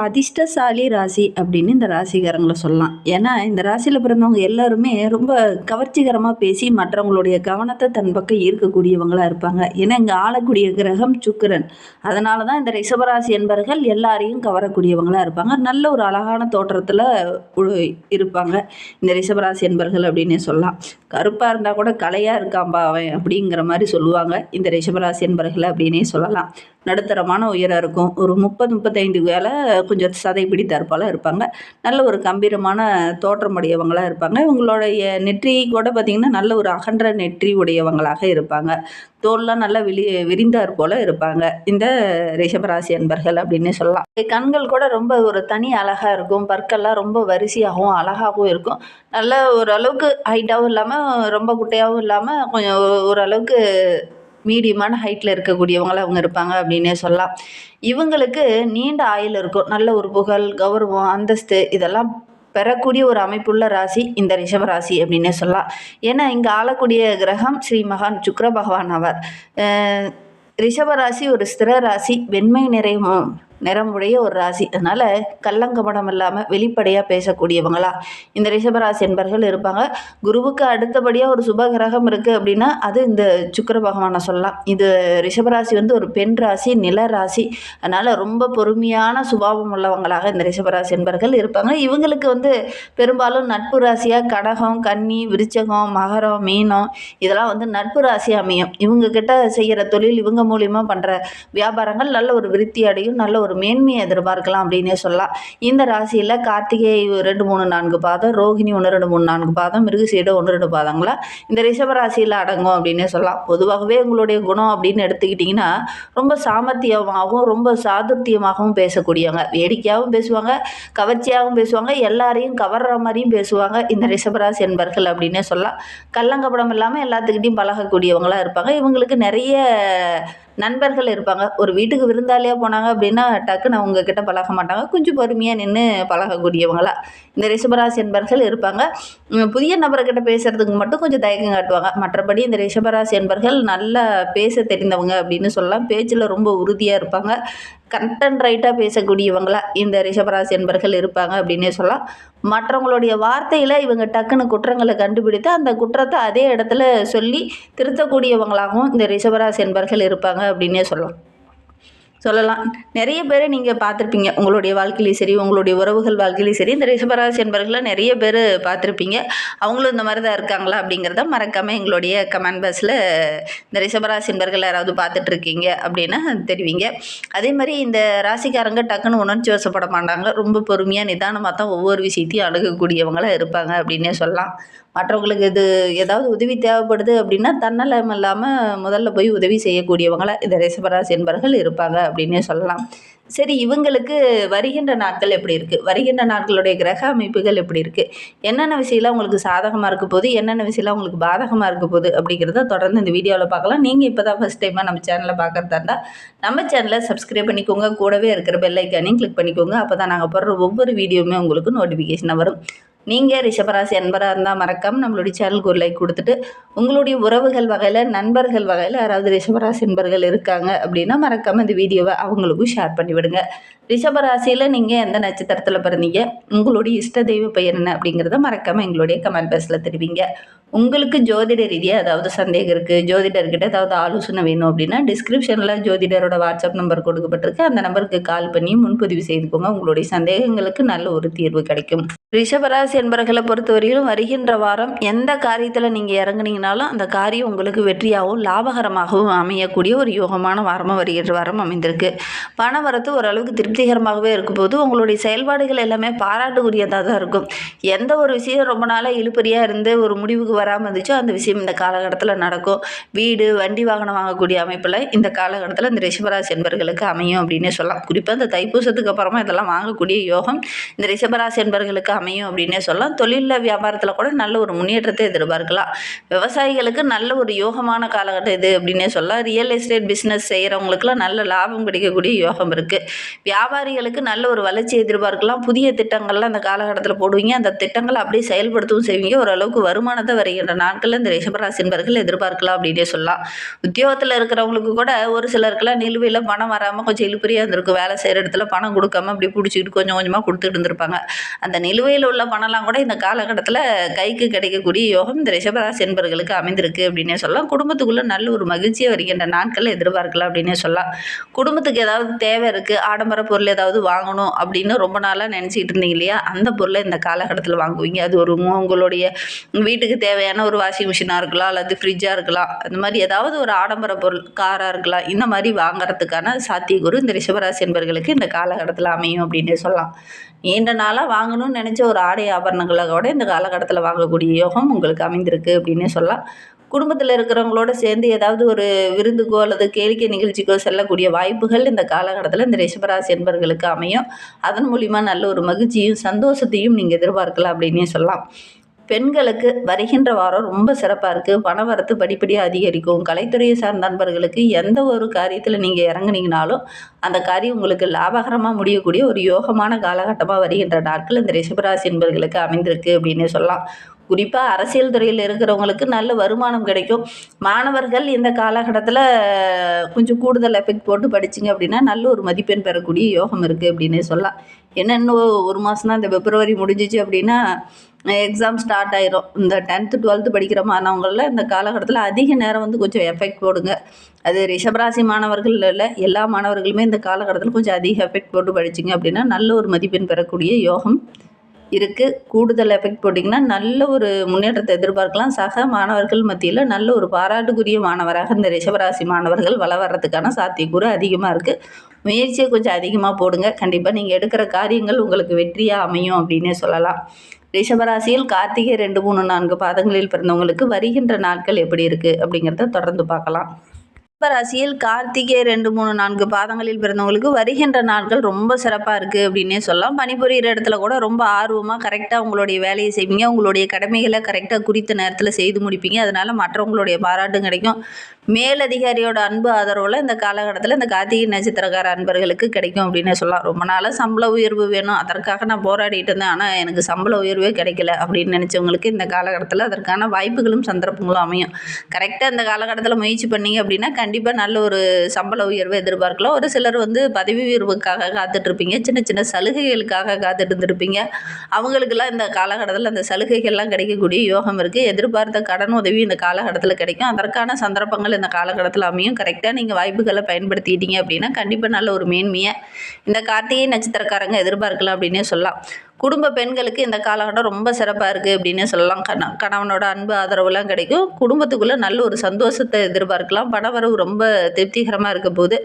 அதிர்ஷ்டசாலி ராசி அப்படின்னு இந்த ராசிக்காரங்கள சொல்லலாம். ஏன்னா, இந்த ராசியில பிறந்தவங்க எல்லாருமே ரொம்ப கவர்ச்சிகரமா பேசி மற்றவங்களுடைய கவனத்த தன் பக்கம் ஈர்க்கக்கூடியவங்களா இருப்பாங்க. ஏன்னா, இங்க ஆளக்கூடிய கிரகம் சுக்கிரன். அதனால தான் இந்த ரிஷபராசி என்பர்கள் எல்லாரையும் கவரக்கூடியவங்களா இருப்பாங்க. நல்ல ஒரு அழகான தோற்றத்துல உ இருப்பாங்க. இந்த ரிஷபராசி என்பர்கள் அப்படின்னே சொல்லலாம். கருப்பா இருந்தா கூட கலையா இருக்கான்பா அவன் அப்படிங்கிற மாரி சொல்லுவாங்க. இந்த ரிஷபராசி என்பர்கள அப்படின்னே சொல்லலாம். நடுத்தரமான உயரம் இருக்கும். ஒரு 30, 35 மேல கொஞ்சம் சதை பிடித்தாற்போல இருப்பாங்க. நல்ல ஒரு கம்பீரமான தோற்றமுடையவங்களா இருப்பாங்க. இவங்களுடைய நெற்றி கூட பார்த்தீங்கன்னா, நல்ல ஒரு அகன்ற நெற்றி உடையவங்களாக இருப்பாங்க. தோள்லாம் நல்லா விரிந்தார் போல இருப்பாங்க. இந்த ரிஷபராசி அன்பர்கள் அப்படின்னு சொல்லலாம். கண்கள் கூட ரொம்ப ஒரு தனி அழகா இருக்கும். பற்கள்லாம் ரொம்ப வரிசையாகவும், அழகாகவும் இருக்கும். நல்ல ஓரளவுக்கு ஹைட்டாவும் இல்லாம, ரொம்ப குட்டையாவும் இல்லாம, கொஞ்சம் ஓரளவுக்கு மீடியமான ஹைட்ல இருக்கக்கூடியவங்களா அவங்க இருப்பாங்க அப்படின்னே சொல்லலாம். இவங்களுக்கு நீண்ட ஆயுள் இருக்கும். நல்ல ஒரு புகழ், கௌரவம், அந்தஸ்து இதெல்லாம் பெறக்கூடிய ஒரு அமைப்புள்ள ராசி இந்த ரிஷப ராசி அப்படின்னே சொல்லலாம். ஏன்னா இங்க ஆளக்கூடிய கிரகம் ஸ்ரீ மகான் சுக்கிர பகவான் ஆவார். ரிஷப ராசி ஒரு ஸ்திர ராசி, வெண்மை நிறமுடைய ஒரு ராசி. அதனால கள்ளங்கபடம் இல்லாமல் வெளிப்படையாக பேசக்கூடியவங்களா இந்த ரிஷபராசி என்பர்கள் இருப்பாங்க. குருவுக்கு அடுத்தபடியாக ஒரு சுப கிரகம் இருக்குது அப்படின்னா அது இந்த சுக்கிர பகவானை சொல்லலாம். இது ரிஷபராசி வந்து ஒரு பெண் ராசி, நில ராசி. அதனால் ரொம்ப பொறுமையான சுபாவம் உள்ளவங்களாக இந்த ரிஷபராசி என்பர்கள் இருப்பாங்க. இவங்களுக்கு வந்து பெரும்பாலும் நட்பு ராசியாக கடகம், கன்னி, விருச்சகம், மகரம், மீனம் இதெல்லாம் வந்து நட்பு ராசி அமையும். இவங்க கிட்ட செய்கிற தொழில், இவங்க மூலியமாக பண்ணுற வியாபாரங்கள் நல்ல ஒரு விருத்தி அடையும், நல்ல ஒரு மேன்மையை எதிர்பார்க்கலாம் அப்படின்னே சொல்லலாம். இந்த ராசியில் கார்த்திகை 2, 3, 4 பாதம், ரோகிணி 1, 2, 3, 4 பாதம், மிருகசீடம் 1, 2 பாதங்களா இந்த ரிஷப ராசியில் அடங்கும் அப்படின்னே சொல்லலாம். பொதுவாகவே உங்களுடைய குணம் அப்படின்னு எடுத்துக்கிட்டிங்கன்னா ரொம்ப சாமர்த்தியமாகவும் ரொம்ப சாதுர்த்தியமாகவும் பேசக்கூடியவங்க. வேடிக்கையாகவும் பேசுவாங்க, கவர்ச்சியாகவும் பேசுவாங்க, எல்லாரையும் கவர்ற மாதிரியும் பேசுவாங்க இந்த ரிஷபராசி என்பர்கள் அப்படின்னே சொல்லலாம். கள்ளங்கபடம் இல்லாமல் எல்லாத்துக்கிட்டையும் பழகக்கூடியவங்களாக இருப்பாங்க. இவங்களுக்கு நிறைய நண்பர்கள் இருப்பாங்க. ஒரு வீட்டுக்கு விருந்தாளியாக போனாங்க அப்படின்னா டக்குன்னு அவங்க கிட்ட பழக மாட்டாங்க. கொஞ்சம் பொறுமையாக நின்று பழகக்கூடியவங்களா இந்த ரிஷபராசி என்பர்கள் இருப்பாங்க. புதிய நபர்கிட்ட பேசுறதுக்கு மட்டும் கொஞ்சம் தயக்கம் காட்டுவாங்க. மற்றபடி இந்த ரிஷபராசி என்பர்கள் நல்லா பேச தெரிந்தவங்க அப்படின்னு சொல்லலாம். பேச்சில் ரொம்ப உறுதியாக இருப்பாங்க. கண்டென்ட் ரைட்டாக பேசக்கூடியவங்களா இந்த ரிஷபராசி என்பர்கள் இருப்பாங்க அப்படின்னே சொல்லலாம். மற்றவங்களுடைய வார்த்தையில் இவங்க டக்குன்னு குற்றங்களை கண்டுபிடித்து அந்த குற்றத்தை அதே இடத்துல சொல்லி திருத்தக்கூடியவங்களாகவும் இந்த ரிஷபராசி என்பர்கள் இருப்பாங்க அப்படின்னே சொல்லலாம். நிறைய பேர் நீங்கள் பார்த்துருப்பீங்க. உங்களுடைய வாழ்க்கையிலையும் சரி, உங்களுடைய உறவுகள் வாழ்க்கையிலையும் சரி, இந்த ரிஷபராசி என்பர்களை நிறைய பேர் பார்த்துருப்பீங்க. அவங்களும் இந்த மாதிரி தான் இருக்காங்களா அப்படிங்கிறத மறக்காமல் எங்களுடைய கமெண்ட் பாக்ஸில் இந்த ரிஷபராசி என்பர்கள் யாராவது பார்த்துட்ருக்கீங்க அப்படின்னா தெரிவிங்க. அதே மாதிரி இந்த ராசிக்காரங்க டக்குன்னு உணர்ச்சி வசப்பட மாட்டாங்க. ரொம்ப பொறுமையாக நிதானமாக தான் ஒவ்வொரு விஷயத்தையும் அணுகக்கூடியவங்களாக இருப்பாங்க அப்படின்னே சொல்லலாம். மற்றவங்களுக்கு இது ஏதாவது உதவி தேவைப்படுது அப்படின்னா தன்னலம் இல்லாமல் முதல்ல போய் உதவி செய்யக்கூடியவங்களா இந்த ரிஷபராசி என்பர்கள் இருப்பாங்க அப்படின்னே சொல்லலாம். சரி, இவங்களுக்கு வருகின்ற நாட்கள் எப்படி இருக்குது, வருகின்ற நாட்களுடைய கிரக அமைப்புகள் எப்படி இருக்குது, என்னென்ன விஷயம்லாம் உங்களுக்கு சாதகமாக இருக்க போகுது, என்னென்ன விஷயம்லாம் உங்களுக்கு பாதகமாக இருக்க போகுது அப்படிங்கிறத தொடர்ந்து இந்த வீடியோவில் பார்க்கலாம். நீங்கள் இப்போ தான் ஃபஸ்ட் டைமாக நம்ம சேனலை பார்க்குறதா இருந்தால் நம்ம சேனலை சப்ஸ்கிரைப் பண்ணிக்கோங்க. கூடவே இருக்கிற பெல் ஐக்கானையும் கிளிக் பண்ணிக்கோங்க. அப்போ தான் நாங்கள் போடுற ஒவ்வொரு வீடியோவுமே உங்களுக்கு நோட்டிஃபிகேஷனாக வரும். நீங்கள் ரிஷபராசி அன்பராக இருந்தால் மறக்காமல் நம்மளுடைய சேனலுக்கு ஒரு லைக் கொடுத்துட்டு, உங்களுடைய உறவுகள் வகையில், நண்பர்கள் வகையில் யாராவது ரிஷபராசி நண்பர்கள் இருக்காங்க அப்படின்னா மறக்காமல் இந்த வீடியோவை அவங்களுக்கும் ஷேர் பண்ணி விடுங்க. ரிஷபராசியில் நீங்கள் எந்த நட்சத்திரத்தில் பிறந்தீங்க, உங்களுடைய இஷ்ட தெய்வ பெயர் என்ன அப்படிங்கிறத மறக்காமல் எங்களுடைய கமெண்ட் பாக்ஸில் தெரிவிங்க. உங்களுக்கு ஜோதிட ரீதியாக ஏதாவது சந்தேகம் இருக்குது, ஜோதிடர்கிட்ட ஏதாவது ஆலோசனை வேணும் அப்படின்னா டிஸ்கிரிப்ஷனில் ஜோதிடரோட வாட்ஸ்அப் நம்பர் கொடுக்கப்பட்டிருக்கு. அந்த நம்பருக்கு கால் பண்ணி முன்பதிவு செய்துக்கோங்க. உங்களுடைய சந்தேகங்களுக்கு நல்ல ஒரு தீர்வு கிடைக்கும். ரிஷபராசி என்பர்களை பொறுத்தவரையிலும் வருகின்ற வாரம் எந்த காரியத்தில் நீங்கள் இறங்குனீங்கனாலும் அந்த காரியம் உங்களுக்கு வெற்றியாகவும் லாபகரமாகவும் அமையக்கூடிய ஒரு யோகமான வாரமாக வருகின்ற வாரம் அமைந்திருக்கு. பண வரத்து ஓரளவுக்கு திருப்திகரமாகவே இருக்கும்போது உங்களுடைய செயல்பாடுகள் எல்லாமே பாராட்டுக்குரியதாக தான் இருக்கும். எந்த ஒரு விஷயம் ரொம்ப நாளாக இழுபறியாக இருந்து ஒரு முடிவுக்கு வராமல் இருந்துச்சோ அந்த விஷயம் இந்த காலகட்டத்தில் நடக்கும். வீடு, வண்டி, வாகனம் வாங்கக்கூடிய அமைப்பில் இந்த காலகட்டத்தில் இந்த ரிஷபராசி என்பர்களுக்கு அமையும் அப்படின்னே சொல்லலாம். குறிப்பாக இந்த தைப்பூசத்துக்கு அப்புறமா இதெல்லாம் வாங்கக்கூடிய யோகம் இந்த ரிஷபராசி என்பர்களுக்கு அமையும் அப்படின்னே சொல்லலாம். தொழிலில், வியாபாரத்தில் கூட நல்ல ஒரு முன்னேற்றத்தை எதிர்பார்க்கலாம். விவசாயிகளுக்கு நல்ல ஒரு யோகமான காலகட்டம் இது அப்படின்னே சொல்லலாம். ரியல் எஸ்டேட் பிஸ்னஸ் செய்கிறவங்களுக்குலாம் நல்ல லாபம் கிடைக்கக்கூடிய யோகம் இருக்குது. வியாபாரிகளுக்கு நல்ல ஒரு வளர்ச்சி எதிர்பார்க்கலாம். புதிய திட்டங்கள்லாம் அந்த காலகட்டத்தில் போடுவீங்க. அந்த திட்டங்களை அப்படியே செயல்படுத்தவும் செய்வீங்க. ஓரளவுக்கு வருமானத்தை வர வருகின்ற நாட்களில் இந்த ரிஷபராசி என்பர்கள் எதிர்பார்க்கலாம் அப்படின்னே சொல்லலாம். உத்தியோகத்தில் இருக்கிறவங்களுக்கு கூட ஒரு சிலருக்குலாம் நிலுவையில் பணம் வராமல் கொஞ்சம் இழுபறியாக இருந்திருக்கும். வேலை செய்கிற இடத்துல பணம் கொடுக்காம அப்படி பிடிச்சிக்கிட்டு கொஞ்சம் கொஞ்சமாக கொடுத்துட்டு இருந்திருப்பாங்க. அந்த நிலுவையில் உள்ள பணம்லாம் கூட இந்த காலகட்டத்தில் கைக்கு கிடைக்கக்கூடிய யோகம் இந்த ரிஷபராசி என்பர்களுக்கு அமைந்திருக்கு அப்படின்னே சொல்லலாம். குடும்பத்துக்குள்ளே நல்ல ஒரு மகிழ்ச்சியை வருகின்ற நாட்களில் எதிர்பார்க்கலாம் அப்படின்னே சொல்லலாம். குடும்பத்துக்கு ஏதாவது தேவை இருக்குது, ஆடம்பர பொருள் ஏதாவது வாங்கணும் அப்படின்னு ரொம்ப நாளாக நினச்சிக்கிட்டு இருந்தீங்க இல்லையா, அந்த பொருளை இந்த காலகட்டத்தில் வாங்குவீங்க. அது ஒரு உங்களுடைய வீட்டுக்கு தேவையான ஒரு வாஷிங் மிஷினாக இருக்கலாம், அல்லது ஃப்ரிட்ஜாக இருக்கலாம், அந்த மாதிரி ஏதாவது ஒரு ஆடம்பர பொருள் காராக இருக்கலாம். இந்த மாதிரி வாங்குறதுக்கான சாத்தியக்கூறு இந்த ரிஷபராசி என்பர்களுக்கு இந்த காலகட்டத்தில் அமையும் அப்படின்னே சொல்லலாம். நீண்ட நாளாக வாங்கணும்னு நினச்ச ஒரு ஆடை ஆபரணங்களை கூட இந்த காலகட்டத்தில் வாங்கக்கூடிய யோகம் உங்களுக்கு அமைந்திருக்கு அப்படின்னே சொல்லலாம். குடும்பத்தில் இருக்கிறவங்களோட சேர்ந்து ஏதாவது ஒரு விருந்துக்கோ அல்லது கேளிக்கை நிகழ்ச்சிக்கோ செல்லக்கூடிய வாய்ப்புகள் இந்த காலகட்டத்தில் இந்த ரிஷபராசி என்பர்களுக்கு அமையும். அதன் மூலிமா நல்ல ஒரு மகிழ்ச்சியும் சந்தோஷத்தையும் நீங்கள் எதிர்பார்க்கலாம் அப்படின்னே சொல்லலாம். பெண்களுக்கு வருகின்ற வாரம் ரொம்ப சிறப்பாக இருக்குது. பண வரத்து படிப்படியாக அதிகரிக்கும். கலைத்துறையை சார்ந்த நண்பர்களுக்கு எந்த ஒரு காரியத்தில் நீங்கள் இறங்குனீங்கனாலும் அந்த காரியம் உங்களுக்கு லாபகரமாக முடியக்கூடிய ஒரு யோகமான காலகட்டமாக வருகின்ற நாட்கள் இந்த ரிஷபராசி என்பர்களுக்கு அமைந்திருக்கு அப்படின்னே சொல்லலாம். குறிப்பாக அரசியல் துறையில் இருக்கிறவங்களுக்கு நல்ல வருமானம் கிடைக்கும். மாணவர்கள் இந்த காலகட்டத்தில் கொஞ்சம் கூடுதல் எஃபெக்ட் போட்டு படிச்சிங்க அப்படின்னா நல்ல ஒரு மதிப்பெண் பெறக்கூடிய யோகம் இருக்குது அப்படின்னே சொல்லலாம். என்ன இன்னும் ஒரு மாதம் தான், இந்த பிப்ரவரி முடிஞ்சிச்சு அப்படின்னா எக்ஸாம் ஸ்டார்ட் ஆயிரும். இந்த 10th 12th படிக்கிற மாணவங்களில் இந்த காலகட்டத்தில் அதிக நேரம் வந்து கொஞ்சம் எஃபெக்ட் போடுங்க. அது ரிஷபராசி மாணவர்கள் இல்லை, எல்லா மாணவர்களுமே இந்த காலகட்டத்தில் கொஞ்சம் அதிக எஃபெக்ட் போட்டு படிச்சிங்க அப்படின்னா நல்ல ஒரு மதிப்பெண் பெறக்கூடிய யோகம் இருக்குது. கூடுதல் எஃபெக்ட் போட்டிங்கன்னா நல்ல ஒரு முன்னேற்றத்தை எதிர்பார்க்கலாம். சக மாணவர்கள் மத்தியில் நல்ல ஒரு பாராட்டுக்குரிய மாணவராக இந்த ரிஷபராசி மாணவர்கள் வளர்கிறதுக்கான சாத்தியக்கூறு அதிகமாக இருக்குது. முயற்சியை கொஞ்சம் அதிகமாக போடுங்க. கண்டிப்பாக நீங்கள் எடுக்கிற காரியங்கள் உங்களுக்கு வெற்றியாக அமையும் அப்படின்னே சொல்லலாம். ரிஷபராசியில் கார்த்திகை 2, 3, 4 பாதங்களில் பிறந்தவங்களுக்கு வருகின்ற நாட்கள் எப்படி இருக்குது அப்படிங்கிறத தொடர்ந்து பார்க்கலாம். ரிஷபராசியில் கார்த்திகை 2, 3, 4 பாதங்களில் பிறந்தவங்களுக்கு வருகின்ற நாட்கள் ரொம்ப சிறப்பாக இருக்குது அப்படின்னே சொல்லலாம். பணிபுரிகிற இடத்துல கூட ரொம்ப ஆர்வமாக கரெக்டாக உங்களுடைய வேலையை செய்வீங்க. உங்களுடைய கடமைகளை கரெக்டாக குறித்த நேரத்தில் செய்து முடிப்பீங்க. அதனால் மற்றவங்களுடைய பாராட்டும் கிடைக்கும். மேலதிகாரியோட அன்பு ஆதரவில் இந்த காலகட்டத்தில் இந்த கார்த்திகை நட்சத்திரக்கார அன்பர்களுக்கு கிடைக்கும் அப்படின்னே சொல்லலாம். ரொம்ப நாளாக சம்பள உயர்வு வேணும், அதற்காக நான் போராடிட்டு இருந்தேன், ஆனால் எனக்கு சம்பள உயர்வே கிடைக்கல அப்படின்னு நினச்சவங்களுக்கு இந்த காலகட்டத்தில் அதற்கான வாய்ப்புகளும் சந்தர்ப்பங்களும் அமையும். கரெக்டாக இந்த காலகட்டத்தில் முயற்சி பண்ணீங்க அப்படின்னா கண்டிப்பாக நல்ல ஒரு சம்பள உயர்வை எதிர்பார்க்கலாம். ஒரு சிலர் வந்து பதவி உயர்வுக்காக காத்துட்ருப்பீங்க, சின்ன சின்ன சலுகைகளுக்காக காத்துட்டு இருந்திருப்பீங்க. அவங்களுக்கெல்லாம் இந்த காலகட்டத்தில் அந்த சலுகைகள்லாம் கிடைக்கக்கூடிய யோகம் இருக்குது. எதிர்பார்த்த கடன் உதவி இந்த காலகட்டத்தில் கிடைக்கும். அதற்கான சந்தர்ப்பங்கள் இந்த காலகட்டத்தில் அமையும். கரெக்டாக நீங்கள் வாய்ப்புகளை பயன்படுத்திட்டீங்க அப்படின்னா கண்டிப்பாக நல்ல ஒரு மேன்மையை இந்த கார்த்திகை நட்சத்திரக்காரங்க எதிர்பார்க்கலாம் அப்படின்னே சொல்லலாம். குடும்ப பெண்களுக்கு இந்த காலகட்டம் ரொம்ப சிறப்பாக இருக்குது அப்படின்னே சொல்லலாம். கணவனோட அன்பு ஆதரவுலாம் கிடைக்கும். குடும்பத்துக்குள்ளே நல்ல ஒரு சந்தோஷத்தை எதிர்பார்க்கலாம். பணவரவு ரொம்ப திருப்திகரமாக இருக்க போது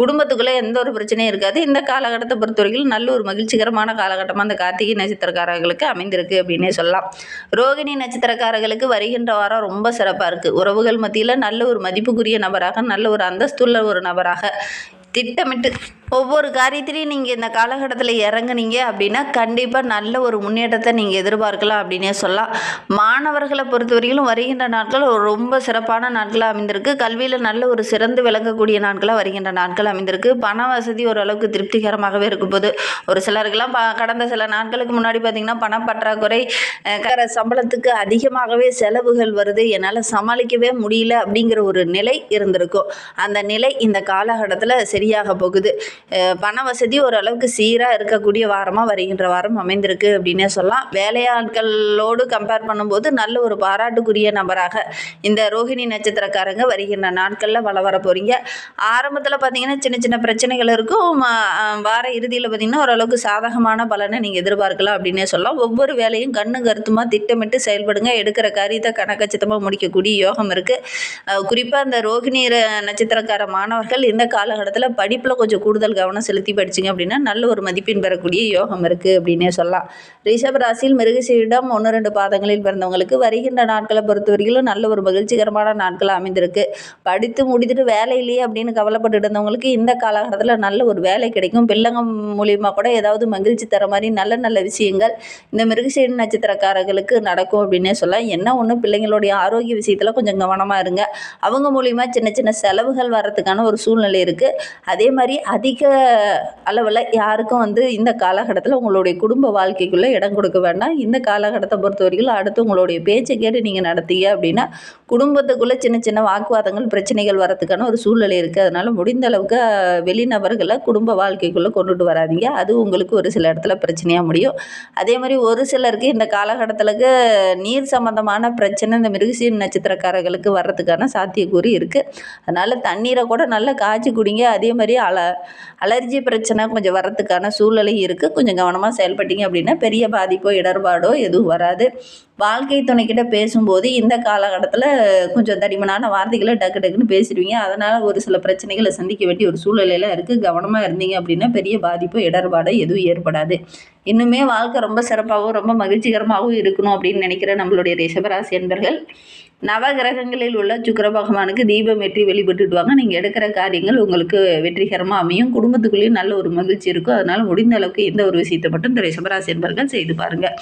குடும்பத்துக்குள்ளே எந்த ஒரு பிரச்சனையும் இருக்காது. இந்த காலகட்டத்தை பொறுத்த வரைக்கும் நல்ல ஒரு மகிழ்ச்சிகரமான காலகட்டமாக அந்த கார்த்திகை நட்சத்திரக்காரர்களுக்கு அமைந்திருக்கு அப்படின்னே சொல்லலாம். ரோகிணி நட்சத்திரக்காரர்களுக்கு வருகின்ற வாரம் ரொம்ப சிறப்பாக இருக்குது. உறவுகள் மத்தியில் நல்ல ஒரு மதிப்புக்குரிய நபராக, நல்ல ஒரு அந்தஸ்துள்ள ஒரு நபராக திட்டமிட்டு ஒவ்வொரு காரியத்திலையும் நீங்கள் இந்த காலகட்டத்தில் இறங்குனீங்க அப்படின்னா கண்டிப்பாக நல்ல ஒரு முன்னேற்றத்தை நீங்கள் எதிர்பார்க்கலாம் அப்படின்னே சொல்லலாம். மாணவர்களை பொறுத்தவரையிலும் வருகின்ற நாட்கள் ரொம்ப சிறப்பான நாட்களாக அமைந்திருக்கு. கல்வியில் நல்ல ஒரு சிறந்து விளங்கக்கூடிய நாட்களாக வருகின்ற நாட்கள் அமைந்திருக்கு. பண வசதி ஓரளவுக்கு திருப்திகரமாகவே இருக்கும்போது ஒரு சிலருக்கெல்லாம் கடந்த சில நாட்களுக்கு முன்னாடி பார்த்திங்கன்னா பணப்பற்றாக்குறை, சம்பளத்துக்கு அதிகமாகவே செலவுகள் வருது, என்னால் சமாளிக்கவே முடியல அப்படிங்கிற ஒரு நிலை இருந்திருக்கும். அந்த நிலை இந்த காலகட்டத்தில் சரியாக போகுது. பண வசதி ஓரளவுக்கு சீராக இருக்கக்கூடிய வாரமாக வருகின்ற வாரம் அமைந்திருக்கு அப்படின்னே சொல்லலாம். வேலையாட்களோடு கம்பேர் பண்ணும்போது நல்ல ஒரு பாராட்டுக்குரிய நபராக இந்த ரோகிணி நட்சத்திரக்காரங்க வருகின்ற நாட்களில் வர போகிறீங்க. ஆரம்பத்தில் பார்த்திங்கன்னா சின்ன சின்ன பிரச்சனைகள் இருக்கும். வார இறுதியில் பார்த்திங்கன்னா ஓரளவுக்கு சாதகமான பலனை நீங்கள் எதிர்பார்க்கலாம் அப்படின்னே சொல்லலாம். ஒவ்வொரு வேலையும் கண்ணு கருத்துமாக திட்டமிட்டு செயல்படுங்க. எடுக்கிற காரியத்தை கணக்கச்சிதமாக முடிக்கக்கூடிய யோகம் இருக்குது. குறிப்பாக இந்த ரோகிணி நட்சத்திரக்கார மாணவர்கள் இந்த காலகட்டத்தில் படிப்பில் கொஞ்சம் கூடுதல் கவனம் செலுத்தி படிச்சிங்க அப்படின்னா நல்ல ஒரு மதிப்பெண் பெறக்கூடிய யோகம் இருக்குது அப்படின்னே சொல்லலாம். ரிஷப ராசியில் மிருகசீரிடம் 1, 2 பாதங்களில் பிறந்தவங்களுக்கு வருகின்ற நாட்களை பொறுத்தவரையிலும் நல்ல ஒரு மகிழ்ச்சிகரமான நாட்கள் அமைந்திருக்கு. படித்து முடித்துட்டு வேலை இல்லையே அப்படின்னு கவலைப்பட்டு இருந்தவங்களுக்கு இந்த காலகட்டத்தில் நல்ல ஒரு வேலை கிடைக்கும். பிள்ளைங்க மூலியமாக கூட ஏதாவது மகிழ்ச்சி தர மாதிரி நல்ல நல்ல விஷயங்கள் இந்த மிருகசீரி நட்சத்திரக்காரர்களுக்கு நடக்கும் அப்படின்னே சொல்லலாம். என்ன ஒன்று, பிள்ளைங்களுடைய ஆரோக்கிய விஷயத்தில் கொஞ்சம் கவனமாக இருங்க. அவங்க மூலியமாக சின்ன சின்ன செலவுகள் வர்றதுக்கான ஒரு சூழ்நிலை இருக்குது. அதே மாதிரி அதிக அதிக அளவில் யாருக்கும் இந்த காலகட்டத்தில் உங்களுடைய குடும்ப வாழ்க்கைக்குள்ளே இடம் கொடுக்க வேண்டாம். இந்த காலகட்டத்தை பொறுத்த வரைக்கும் அடுத்து உங்களுடைய பேச்சை கேட்டு நீங்கள் நடத்தீங்க அப்படின்னா குடும்பத்துக்குள்ளே சின்ன சின்ன வாக்குவாதங்கள் பிரச்சனைகள் வரத்துக்கான ஒரு சூழ்நிலை இருக்குது. அதனால் முடிந்த அளவுக்கு வெளிநபர்களை குடும்ப வாழ்க்கைக்குள்ளே கொண்டுட்டு வராதிங்க. அது உங்களுக்கு ஒரு சில இடத்துல பிரச்சனையாக முடியும். அதே மாதிரி ஒரு சிலருக்கு இந்த காலகட்டத்திலுக்கு நீர் சம்பந்தமான பிரச்சனை இந்த மிருகசீரிஷ நட்சத்திரக்காரர்களுக்கு வர்றதுக்கான சாத்தியக்கூறு இருக்குது. அதனால் தண்ணீரை கூட நல்லா காய்ச்சி குடிங்க. அதே மாதிரி அலர்ஜி பிரச்சனை கொஞ்சம் வர்றதுக்கான சூழ்நிலை இருக்குது. கொஞ்சம் கவனமாக செயல்பட்டீங்க அப்படின்னா பெரிய பாதிப்போ இடர்பாடோ எதுவும் வராது. வாழ்க்கை துணைக்கிட்ட பேசும்போது இந்த காலகட்டத்தில் கொஞ்சம் தடிமனான வார்த்தைகளை டக்கு டக்குன்னு பேசிடுவீங்க. அதனால் ஒரு சில பிரச்சனைகளை சந்திக்க வேண்டிய ஒரு சூழ்நிலையில் இருக்குது. கவனமாக இருந்தீங்க அப்படின்னா பெரிய பாதிப்போ இடர்பாடோ எதுவும் ஏற்படாது. இன்னுமே வாழ்க்கை ரொம்ப சிறப்பாகவும் ரொம்ப மகிழ்ச்சிகரமாகவும் இருக்கணும் அப்படின்னு நினைக்கிற நம்மளுடைய ரிஷபராசி என்பர்கள் நவகிரகங்களில் உள்ள சுக்கிர பகவானுக்கு தீபம் ஏற்றி வழிபட்டுடுவாங்க. நீங்கள் எடுக்கிற காரியங்கள் உங்களுக்கு வெற்றிகரமாக அமையும். குடும்பத்துக்குள்ளேயும் நல்ல ஒரு மகிழ்ச்சி இருக்கும். அதனால் முடிந்த அளவுக்கு இந்த ஒரு விஷயத்தை மட்டும் இந்த ரிஷபராசி என்பர்கள் செய்து பாருங்கள்.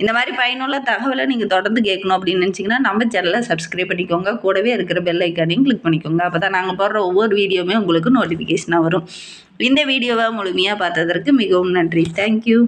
இந்த மாதிரி பயனுள்ள தகவலை நீங்கள் தொடர்ந்து கேட்கணும் அப்படின்னு நினச்சிங்கன்னா நம்ம சேனலை சப்ஸ்கிரைப் பண்ணிக்கோங்க. கூடவே இருக்கிற பெல் ஐக்கானையும் கிளிக் பண்ணிக்கோங்க. அப்போ தான் நாங்கள் போடுற ஒவ்வொரு வீடியோவுமே உங்களுக்கு நோட்டிஃபிகேஷனாக வரும். இந்த வீடியோவை முழுமையாக பார்த்ததற்கு மிகவும் நன்றி. தேங்க்யூ.